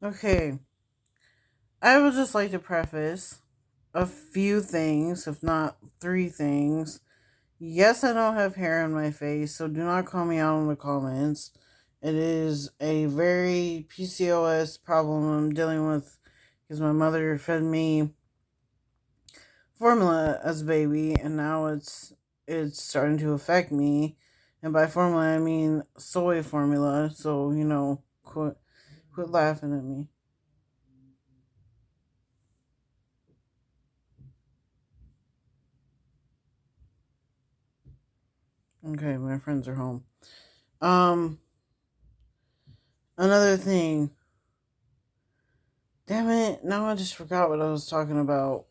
Okay, I would just like to preface a few things, if not three things. Yes, I don't have hair on my face, so do not call me out in the comments. It is a very PCOS problem I'm dealing with because my mother fed me formula as a baby, and now it's starting to affect me. And by formula, I mean soy formula. So quit laughing at me. Okay, my friends are home. Um, Another thing. Damn it! Now I just forgot what I was talking about.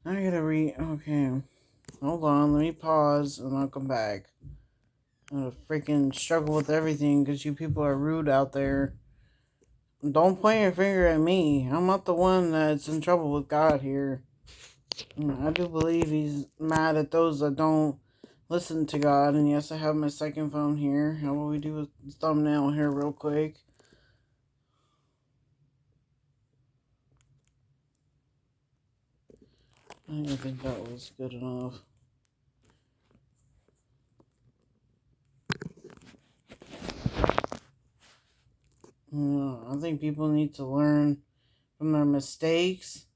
Now I gotta read. Okay, hold on. Let me pause and I'll come back. I'm gonna freaking struggle with everything because you people are rude out there. Don't point your finger at me. I'm not the one that's in trouble with God here. I do believe He's mad at those that don't listen to God. And yes, I have my second phone here. How about we do a thumbnail here real quick? I don't think that was good enough. I think people need to learn from their mistakes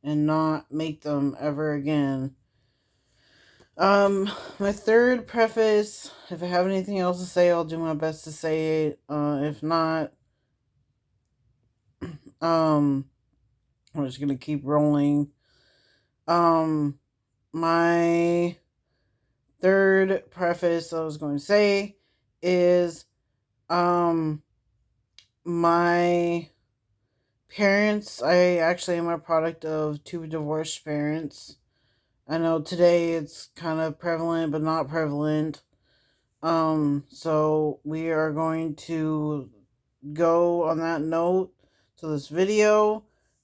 and not make them ever again. My third preface, if I have anything else to say, I'll do my best to say it. If not, um, I'm just gonna keep rolling. Um, my third preface I was going to say is, um, my parents, I actually am a product of two divorced parents. I know today it's kind of prevalent, but not prevalent. So we are going to go on that note to this video.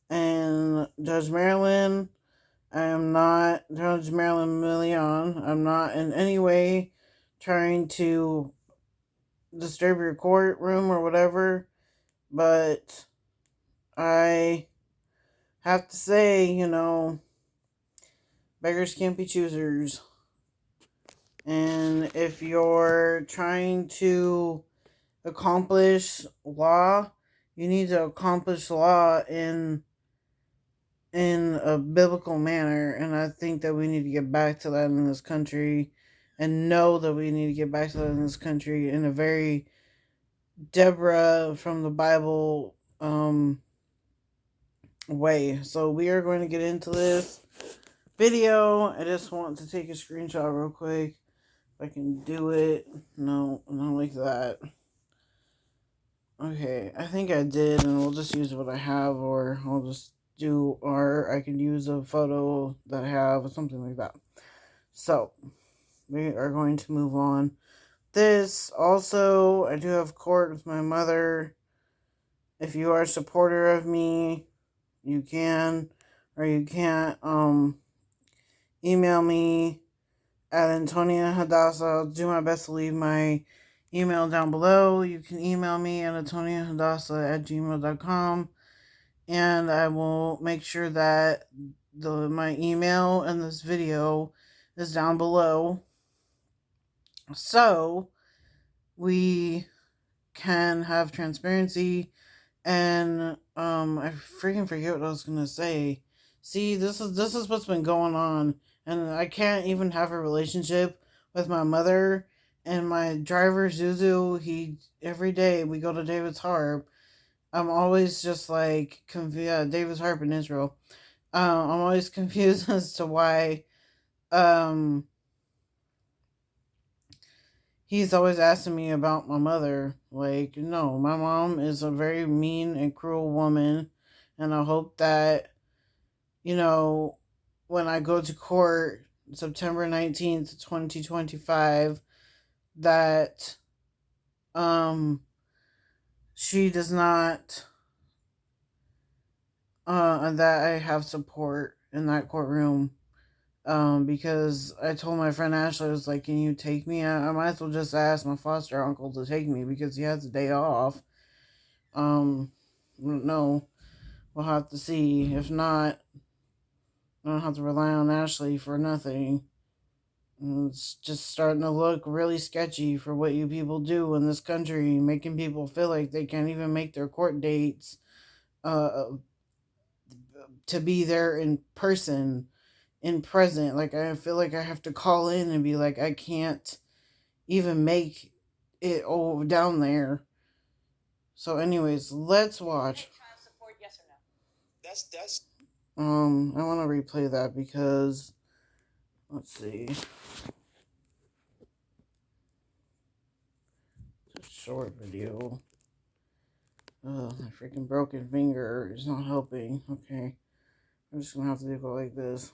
And Judge Marilyn, I am not Judge Marilyn Milian. I'm not in any way trying to disturb your courtroom or whatever, but I have to say, beggars can't be choosers. And if you're trying to accomplish law, you need to accomplish law in a biblical manner. And I think that we need to get back to that in this country, and know that we need to get back to that in this country in a very Deborah from the Bible way. So we are going to get into this video. I just want to take a screenshot real quick. If I can do it. No, not like that. Okay, I think I did, and we'll just use what I have, or I'll just or I can use a photo that I have, or something like that. So, we are going to move on. This, also, I do have court with my mother. If you are a supporter of me, you can, or you can't, email me at Antonia Hadassah. I'll do my best to leave my email down below. You can email me at antoniahadassah@gmail.com, and I will make sure that my email and this video is down below, so we can have transparency. And I freaking forget what I was gonna say. See, this is what's been going on, and I can't even have a relationship with my mother. And my driver Zuzu, he every day we go to David's Harp. I'm always just like confused. Yeah, David's Harp in Israel. I'm always confused as to why um he's always asking me about my mother. Like, no, my mom is a very mean and cruel woman, and I hope that, you know, when I go to court September 19th, 2025, that um she does not that I have support in that courtroom. Because I told my friend Ashley, I was like, can you take me? I might as well just ask my foster uncle to take me because he has a day off. Um, don't know. We'll have to see. If not, I don't have to rely on Ashley for nothing. It's just starting to look really sketchy for what you people do in this country, making people feel like they can't even make their court dates uh, to be there in person, in present. Like, I feel like I have to call in and be like, I can't even make it down there. So, anyways, let's watch. Child support, yes or no? That's. I want to replay that because let's see. It's a short video. My freaking broken finger is not helping. Okay. I'm just gonna have to do it like this.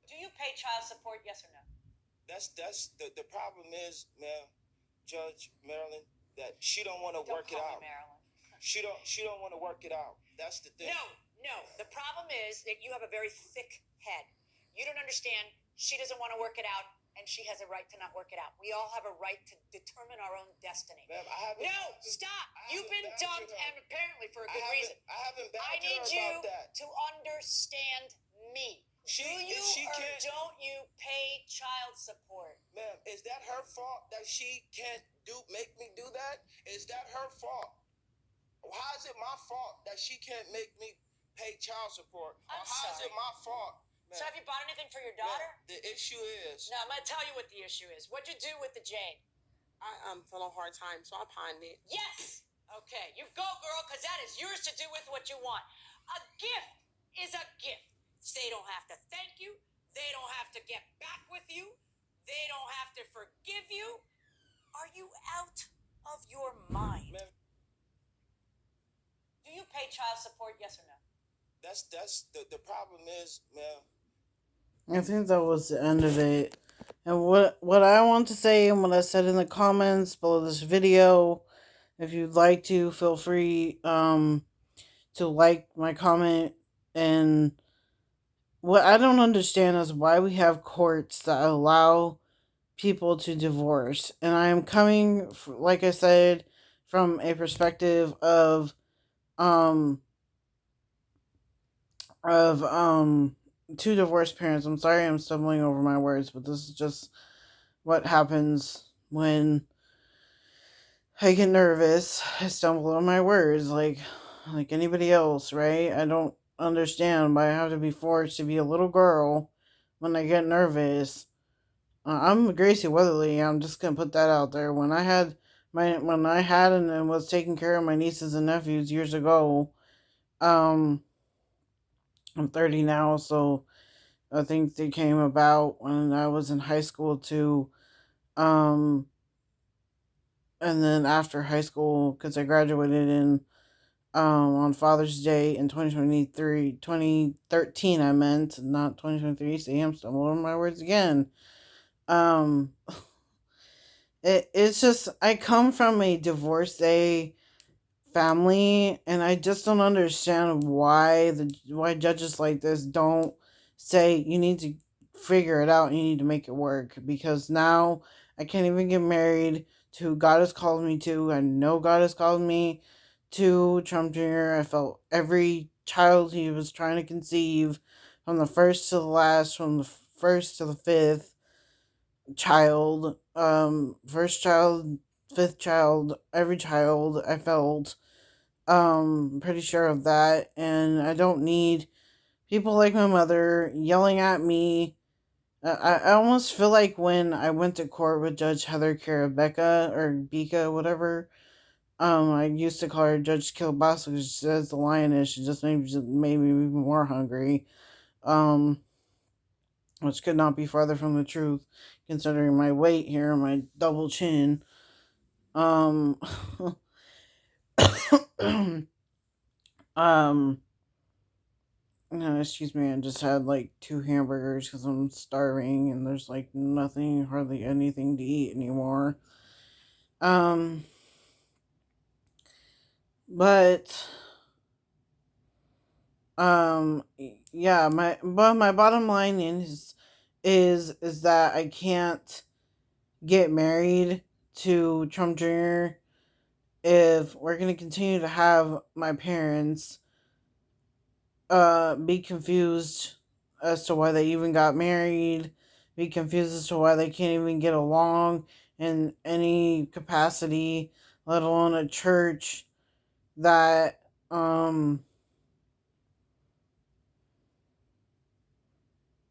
Do you pay child support, yes or no? That's the problem is, man, Judge Marilyn, that she don't want to work it out. Marilyn. She don't want to work it out. That's the thing. No. The problem is that you have a very thick head. You don't understand. She doesn't want to work it out, and she has a right to not work it out. We all have a right to determine our own destiny. Ma'am, I haven't. No, stop. You've been dumped, and apparently for a good reason. I haven't I badgered need her you about that. to understand me. She or can't. don't you pay child support? Ma'am, is that her fault that she can't make me do that? Is that her fault? How is it my fault that she can't make me pay child support? I'm how sorry. is it my fault? So have you bought anything for your daughter? The issue is... No, I'm going to tell you what the issue is. What'd you do with the Jane? I fell on hard time, so I pawned it. Yes! Okay, you go, girl, because that is yours to do with what you want. A gift is a gift. They don't have to thank you. They don't have to get back with you. They don't have to forgive you. Are you out of your mind? Do you pay child support, yes or no? That's the problem is, man. I think that was the end of it. And what I want to say and what I said in the comments below this video, if you'd like to, feel free to like my comment. And what I don't understand is why we have courts that allow people to divorce. And I am coming, like I said, from a perspective of um two divorced parents. I'm sorry I'm stumbling over my words, but this is just what happens when I get nervous. I stumble on my words like anybody else, right? I don't understand why I have to be forced to be a little girl when I get nervous. I'm Gracie Weatherly. I'm just gonna put that out there. When I had and was taking care of my nieces and nephews years ago, I'm 30 now, so I think they came about when I was in high school too. And then after high school, because I graduated in on Father's Day in 2013, I meant, not 2023. See, I'm stumbling over my words again. Um, it's just, I come from a divorcee family, and I just don't understand why judges like this don't say you need to figure it out, you need to make it work, because now I can't even get married to who God has called me to. I know God has called me to Trump Jr. I felt every child he was trying to conceive, from the first to the last, from the first to the fifth child, first child, fifth child, every child I felt pretty sure of that. And I don't need people like my mother yelling at me. I almost feel like when I went to court with Judge Heather Becca or Bika, whatever. I used to call her Judge Kilbasa because she says the lioness. She just made me even more hungry. Which could not be farther from the truth, considering my weight here and my double chin. No, excuse me, I just had like 2 hamburgers because I'm starving and there's like nothing, hardly anything to eat anymore. But, yeah, my bottom line is that I can't get married to Trump Jr. if we're going to continue to have my parents be confused as to why they even got married, be confused as to why they can't even get along in any capacity, let alone a church that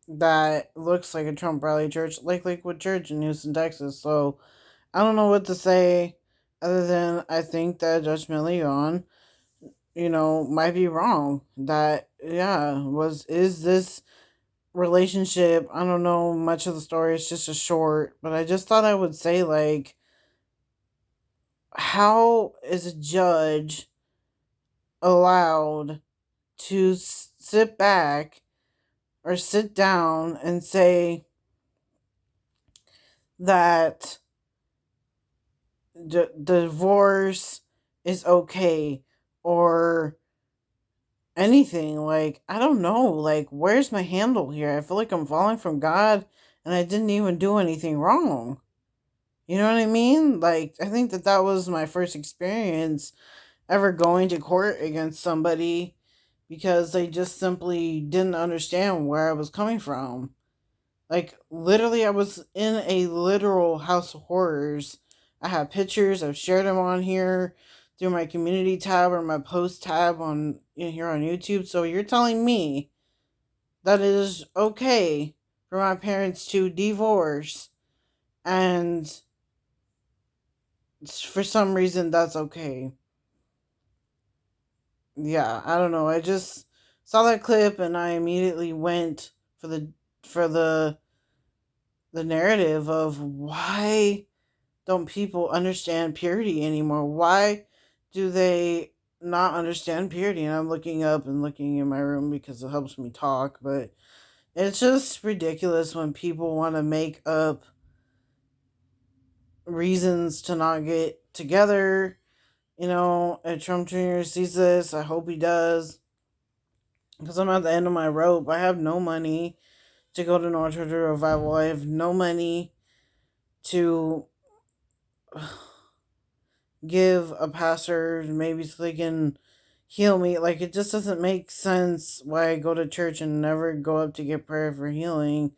that looks like a Trump rally church, like Lakewood Church in Houston, Texas. So I don't know what to say other than I think that Judge Milian, might be wrong. That is this relationship? I don't know much of the story. It's just a short, but I just thought I would say, like, how is a judge allowed to sit back or sit down and say that divorce is okay, or anything? Like, I don't know, like, where's my handle here? I feel like I'm falling from God and I didn't even do anything wrong. You know what I mean? Like, I think that was my first experience ever going to court against somebody because they just simply didn't understand where I was coming from. Like, literally, I was in a literal house of horrors. I have pictures. I've shared them on here through my community tab or my post tab on here on YouTube. So you're telling me that it is okay for my parents to divorce, and for some reason that's okay? Yeah, I don't know. I just saw that clip and I immediately went for the narrative of, why don't people understand purity anymore? Why do they not understand purity? And I'm looking up and looking in my room because it helps me talk, but it's just ridiculous when people want to make up reasons to not get together. And Trump Jr. sees this. I hope he does. Because I'm at the end of my rope. I have no money to go to North Georgia Revival. I have no money to give a pastor, maybe so they can heal me. Like, it just doesn't make sense why I go to church and never go up to get prayer for healing.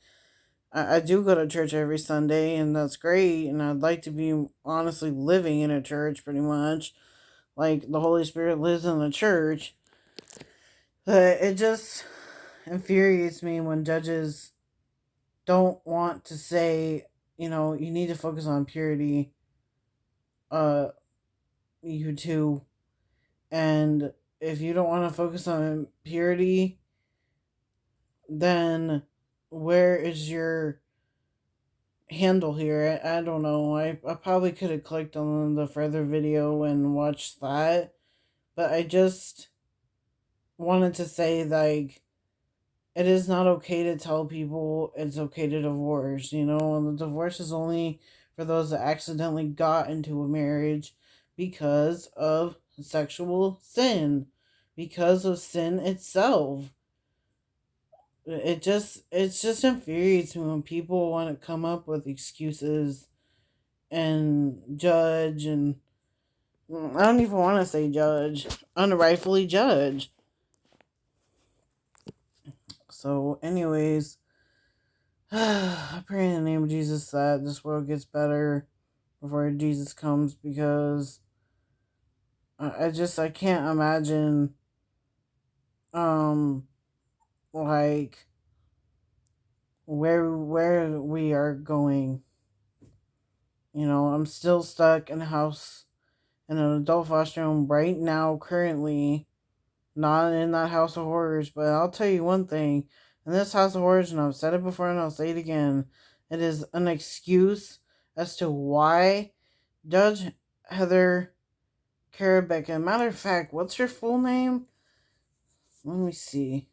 I do go to church every Sunday, and that's great. And I'd like to be honestly living in a church pretty much. Like, the Holy Spirit lives in the church. But it just infuriates me when judges don't want to say, you need to focus on purity. Uh, you too. And if you don't want to focus on purity, then where is your handle here? I don't know. I probably could have clicked on the further video and watched that. But I just wanted to say, like, it is not okay to tell people it's okay to divorce, and the divorce is only for those that accidentally got into a marriage because of sexual sin, because of sin itself. It just infuriates me when people want to come up with excuses and judge, and I don't even want to say judge, unrightfully judge. So anyways, I pray in the name of Jesus that this world gets better before Jesus comes, because I can't imagine um like where we are going. I'm still stuck in a house, in an adult foster home right now, currently, not in that house of horrors. But I'll tell you one thing: in this house of horrors, and I've said it before and I'll say it again, it is an excuse as to why Judge Heather Karabeck. Matter of fact, what's her full name? Let me see.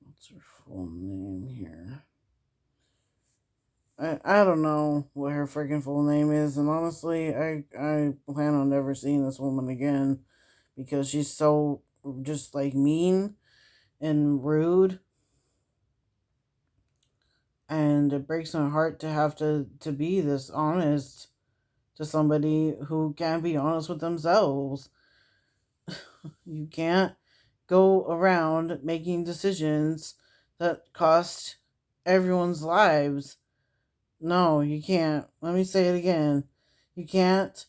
What's her full name here? I don't know what her freaking full name is, and honestly, I plan on never seeing this woman again because she's so just like mean and rude. And it breaks my heart to have to be this honest to somebody who can't be honest with themselves. You can't go around making decisions that cost everyone's lives. No, you can't. Let me say it again. You can't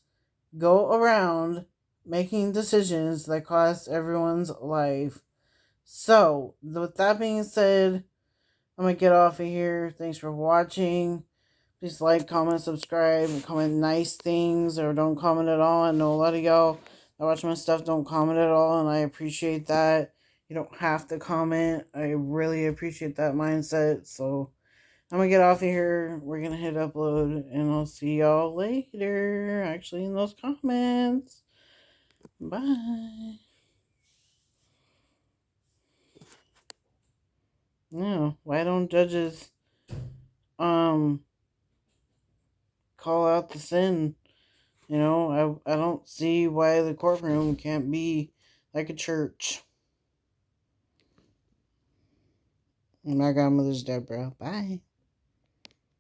go around making decisions that cost everyone's life. So, with that being said, I'm going to get off of here. Thanks for watching. Please like, comment, subscribe, and comment nice things, or don't comment at all. I know a lot of y'all that watch my stuff don't comment at all, and I appreciate that. You don't have to comment. I really appreciate that mindset. So I'm going to get off of here. We're going to hit upload, and I'll see y'all later. Actually, in those comments. Bye. Yeah, why don't judges call out the sin? I don't see why the courtroom can't be like a church. My grandmother's Deborah. Bye.